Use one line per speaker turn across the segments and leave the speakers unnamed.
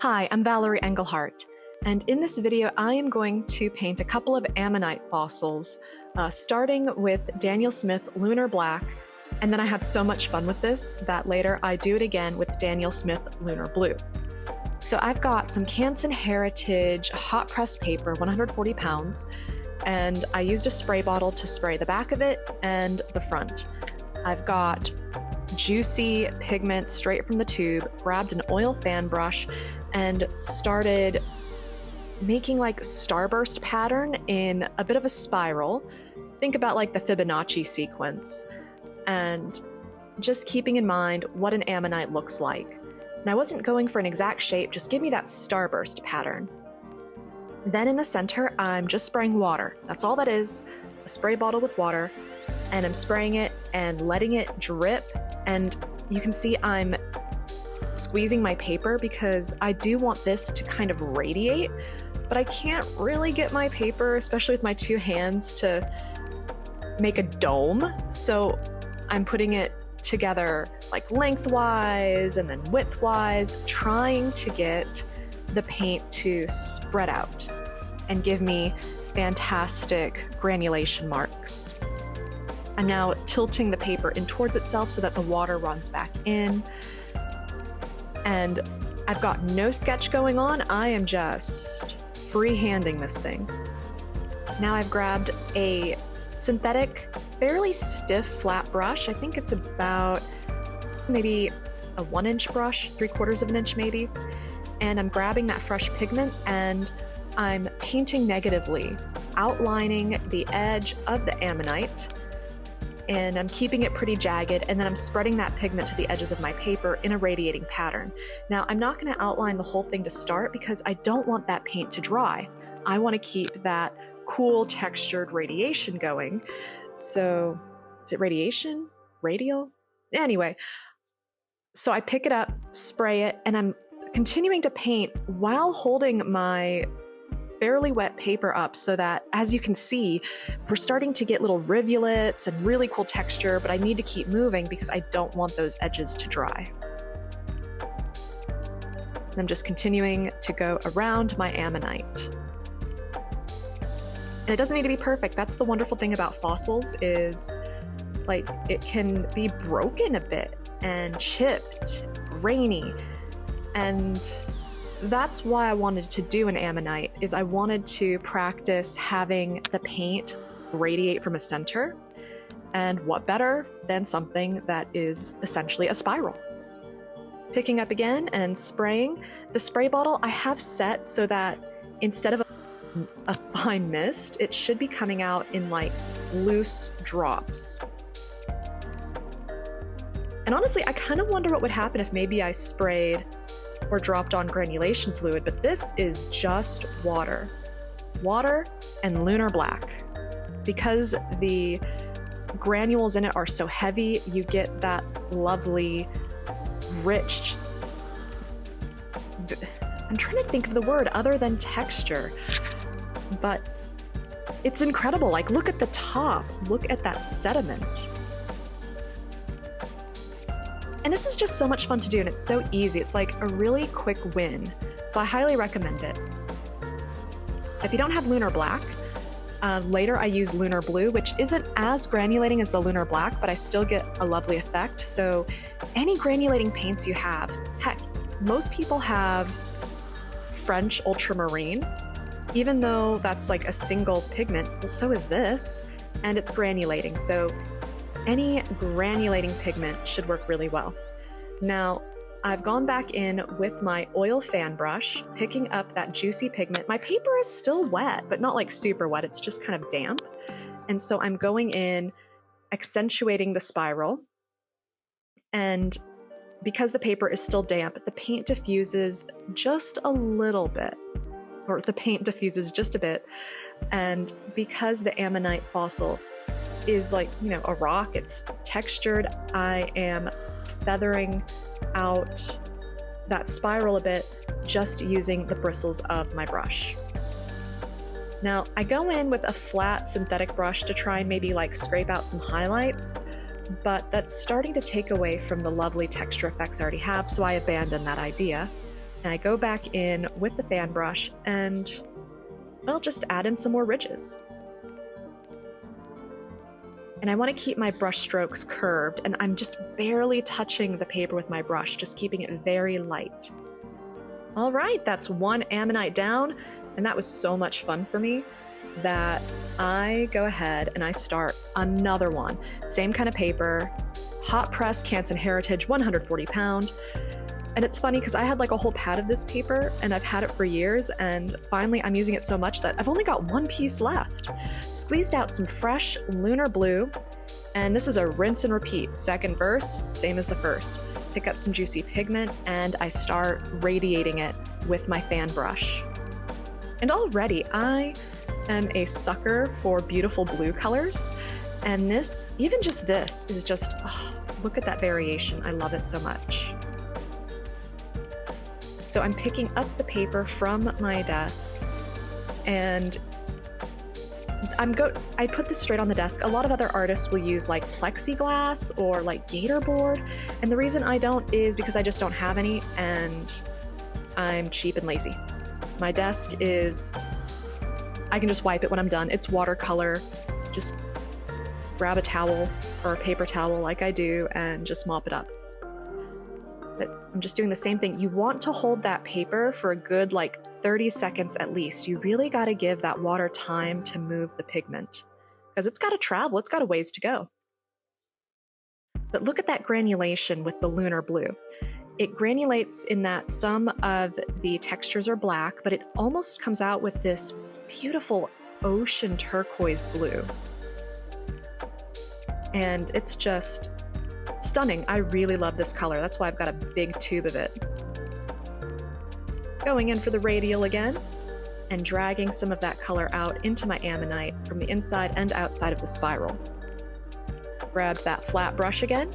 Hi, I'm Valerie Engelhardt, and in this video I am going to paint a couple of Ammonite fossils, starting with Daniel Smith Lunar Black, and then I had so much fun with this that later I do it again with Daniel Smith Lunar Blue. So I've got some Canson Heritage hot pressed paper, 140 pounds, and I used a spray bottle to spray the back of it and the front. I've got juicy pigment straight from the tube, grabbed an oil fan brush, and started making like starburst pattern in a bit of a spiral. Think about like the Fibonacci sequence, and just keeping in mind what an ammonite looks like. And I wasn't going for an exact shape, just give me that starburst pattern. Then in the center, I'm just spraying water. That's all that is, a spray bottle with water, and I'm spraying it and letting it drip. And you can see I'm squeezing my paper because I do want this to kind of radiate, but I can't really get my paper, especially with my two hands, to make a dome. So I'm putting it together like lengthwise and then widthwise, trying to get the paint to spread out and give me fantastic granulation marks. I'm now tilting the paper in towards itself so that the water runs back in. And I've got no sketch going on. I am just freehanding this thing. Now I've grabbed a synthetic, fairly stiff flat brush. I think it's about maybe a 1-inch brush, 3/4 of an inch maybe. And I'm grabbing that fresh pigment and I'm painting negatively, outlining the edge of the ammonite. And I'm keeping it pretty jagged, and then I'm spreading that pigment to the edges of my paper in a radiating pattern. Now, I'm not going to outline the whole thing to start because I don't want that paint to dry. I want to keep that cool textured radiation going. So, is it radiation? Radial? Anyway, so I pick it up, spray it, and I'm continuing to paint while holding my fairly wet paper up so that, as you can see, we're starting to get little rivulets and really cool texture, but I need to keep moving because I don't want those edges to dry. And I'm just continuing to go around my ammonite. And it doesn't need to be perfect. That's the wonderful thing about fossils, is like it can be broken a bit and chipped, grainy, and that's why I wanted to do an ammonite, is I wanted to practice having the paint radiate from a center. And what better than something that is essentially a spiral. Picking up again and spraying. The spray bottle I have set so that instead of a fine mist, it should be coming out in like loose drops. And honestly, I kind of wonder what would happen if maybe I sprayed or dropped on granulation fluid, but this is just water. Water and lunar black. Because the granules in it are so heavy, you get that lovely, rich, I'm trying to think of the word other than texture, but it's incredible. Like, look at the top, look at that sediment. And this is just so much fun to do, and it's so easy. It's like a really quick win. So I highly recommend it. If you don't have lunar black, later I use lunar blue, which isn't as granulating as the lunar black, but I still get a lovely effect. So any granulating paints you have, heck, most people have French ultramarine, even though that's like a single pigment, well, so is this, and it's granulating. So any granulating pigment should work really well. Now, I've gone back in with my oil fan brush, picking up that juicy pigment. My paper is still wet, but not like super wet. It's just kind of damp. And so I'm going in, accentuating the spiral. And because the paper is still damp, the paint diffuses just a little bit, or the paint diffuses just a bit. And because the ammonite fossil is like, you know, a rock, it's textured, I am feathering out that spiral a bit just using the bristles of my brush. Now I go in with a flat synthetic brush to try and maybe like scrape out some highlights, but that's starting to take away from the lovely texture effects I already have, so I abandoned that idea. And I go back in with the fan brush and I'll just add in some more ridges. And I want to keep my brush strokes curved, and I'm just barely touching the paper with my brush, just keeping it very light. All right, that's one Ammonite down, and that was so much fun for me that I go ahead and I start another one. Same kind of paper, hot press Canson Heritage, 140 pound. And it's funny because I had like a whole pad of this paper and I've had it for years, and finally I'm using it so much that I've only got one piece left. Squeezed out some fresh lunar blue, and this is a rinse and repeat. Second verse, same as the first. Pick up some juicy pigment and I start radiating it with my fan brush. And already I am a sucker for beautiful blue colors, and this, even just this, is just, oh, look at that variation. I love it so much. So I'm picking up the paper from my desk and I put this straight on the desk. A lot of other artists will use like plexiglass or like gator board. And the reason I don't is because I just don't have any and I'm cheap and lazy. My desk is, I can just wipe it when I'm done. It's watercolor. Just grab a towel or a paper towel like I do and just mop it up. But I'm just doing the same thing. You want to hold that paper for a good like 30 seconds at least. You really got to give that water time to move the pigment because it's got to travel. It's got a ways to go. But look at that granulation with the lunar blue. It granulates in that some of the textures are black, but it almost comes out with this beautiful ocean turquoise blue. And it's just stunning. I really love this color. That's why I've got a big tube of it. Going in for the radial again and dragging some of that color out into my Ammonite from the inside and outside of the spiral. Grabbed that flat brush again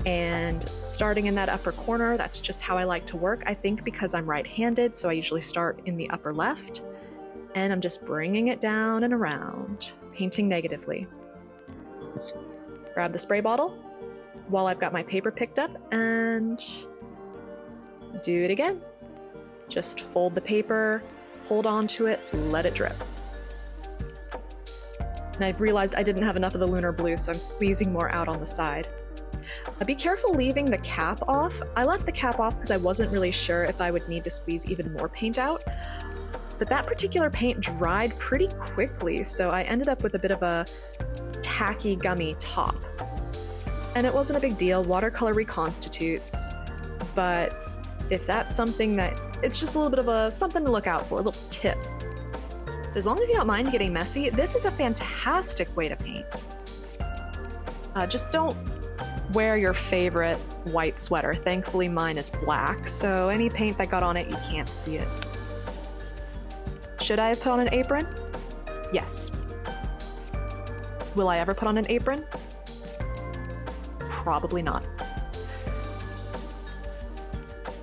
and starting in that upper corner. That's just how I like to work. I think because I'm right-handed, so I usually start in the upper left and I'm just bringing it down and around, painting negatively. Grab the spray bottle while I've got my paper picked up and do it again. Just fold the paper, hold on to it, let it drip. And I've realized I didn't have enough of the lunar blue, so I'm squeezing more out on the side. Be careful leaving the cap off. I left the cap off because I wasn't really sure if I would need to squeeze even more paint out. But that particular paint dried pretty quickly, so I ended up with a bit of a tacky, gummy top. And it wasn't a big deal. Watercolor reconstitutes, but if that's something that, it's just a little bit of a something to look out for, a little tip. As long as you don't mind getting messy, this is a fantastic way to paint. Just don't wear your favorite white sweater. Thankfully mine is black, so any paint that got on it, you can't see it. Should I have put on an apron? Yes. Will I ever put on an apron? Probably not.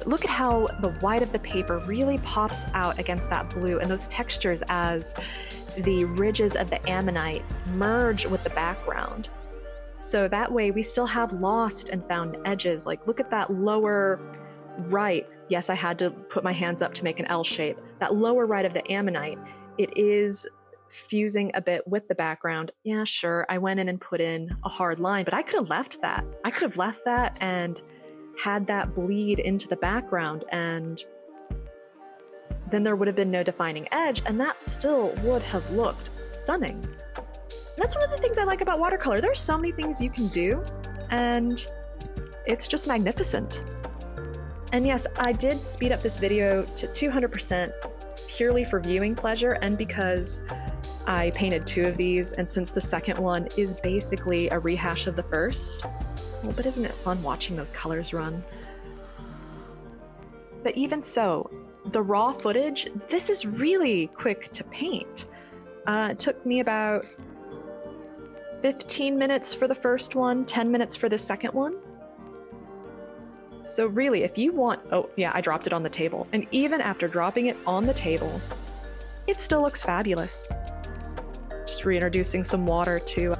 Look at how the white of the paper really pops out against that blue and those textures as the ridges of the Ammonite merge with the background. So that way we still have lost and found edges. Like look at that lower right. Yes, I had to put my hands up to make an L shape. That lower right of the Ammonite, it is fusing a bit with the background. Yeah, sure, I went in and put in a hard line, but I could have left that. I could have left that and had that bleed into the background, and then there would have been no defining edge, and that still would have looked stunning. And that's one of the things I like about watercolor. There's so many things you can do, and it's just magnificent. And yes, I did speed up this video to 200% purely for viewing pleasure and because I painted 2 of these, and since the second one is basically a rehash of the first, well, but isn't it fun watching those colors run? But even so, the raw footage, this is really quick to paint. It took me about 15 minutes for the first one, 10 minutes for the second one. So really, if you want, oh yeah, I dropped it on the table. And even after dropping it on the table, it still looks fabulous. Just reintroducing some water to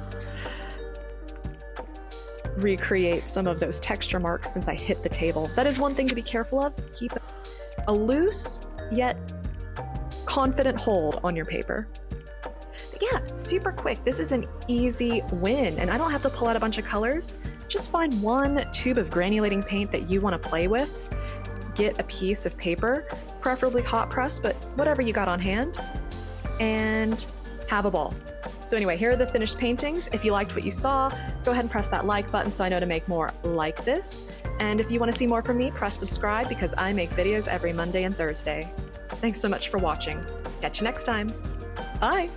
recreate some of those texture marks since I hit the table. That is one thing to be careful of. Keep it. a loose yet confident hold on your paper. But yeah, super quick. This is an easy win, and I don't have to pull out a bunch of colors. Just find one tube of granulating paint that you want to play with, get a piece of paper, preferably hot press, but whatever you got on hand, and have a ball. So anyway, here are the finished paintings. If you liked what you saw, go ahead and press that like button so I know to make more like this. And if you want to see more from me, press subscribe because I make videos every Monday and Thursday. Thanks so much for watching. Catch you next time. Bye!